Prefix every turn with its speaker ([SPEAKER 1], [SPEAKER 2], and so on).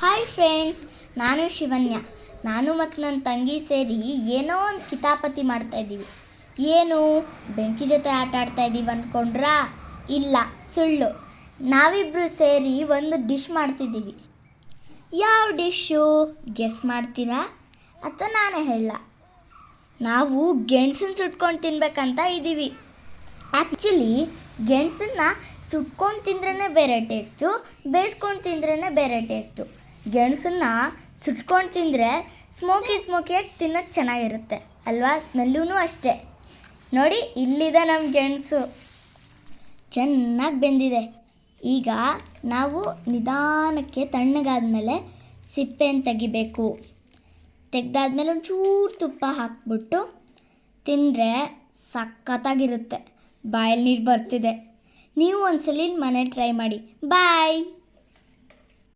[SPEAKER 1] Hi friends, ನಾನು ಶಿವನ್ಯ. ನಾನು ಮತ್ತು ನನ್ನ ತಂಗಿ ಸೇರಿ ಏನೋ ಒಂದು ಕಿತಾಪತಿ ಮಾಡ್ತಾಯಿದ್ದೀವಿ. ಏನು ಬೆಂಕಿ ಜೊತೆ ಆಟ ಆಡ್ತಾಯಿದ್ದೀವಿ ಅಂದ್ಕೊಂಡ್ರಾ? ಇಲ್ಲ, ಸುಳ್ಳು. ನಾವಿಬ್ಬರು ಸೇರಿ ಒಂದು ಡಿಶ್ ಮಾಡ್ತಿದ್ದೀವಿ. ಯಾವ ಡಿಶ್ಶು ಗೆಸ್ ಮಾಡ್ತೀರಾ ಅಥವಾ ನಾನೇ ಹೇಳ? ನಾವು ಗೆಣಸನ್ನು ಸುಟ್ಕೊಂಡು ತಿನ್ಬೇಕಂತ ಇದ್ದೀವಿ. ಆ್ಯಕ್ಚುಲಿ ಗೆಣಸನ್ನು ಸುಟ್ಕೊಂಡು ತಿಂದ್ರೇ ಬೇರೆ ಟೇಸ್ಟು, ಬೇಯಿಸ್ಕೊಂಡು ತಿಂದ್ರೇ ಬೇರೆ ಟೇಸ್ಟು. ಗೆಣಸನ್ನು ಸುಟ್ಕೊಂಡು ತಿಂದರೆ ಸ್ಮೋಕಿಯಾಗಿ ತಿನ್ನೋಕ್ಕೆ ಚೆನ್ನಾಗಿರುತ್ತೆ ಅಲ್ವಾ? ಸ್ಮೆಲ್ಲೂ ಅಷ್ಟೇ. ನೋಡಿ, ಇಲ್ಲಿದೆ ನಮ್ಮ ಗೆಣಸು, ಚೆನ್ನಾಗಿ ಬೆಂದಿದೆ. ಈಗ ನಾವು ನಿಧಾನಕ್ಕೆ ತಣ್ಣಗಾದ್ಮೇಲೆ ಸಿಪ್ಪೆಯನ್ನು ತೆಗಿಬೇಕು. ತೆಗೆದಾದ್ಮೇಲೆ ಒಂಚೂರು ತುಪ್ಪ ಹಾಕ್ಬಿಟ್ಟು ತಿಂದರೆ ಸಖತ್ತಾಗಿರುತ್ತೆ. ಬಾಯಲ್ಲಿ ನೀರು ಬರ್ತಿದೆ. ನೀವು ಒಂದ್ಸಲಿ ಮನೆ ಟ್ರೈ ಮಾಡಿ. ಬಾಯ್.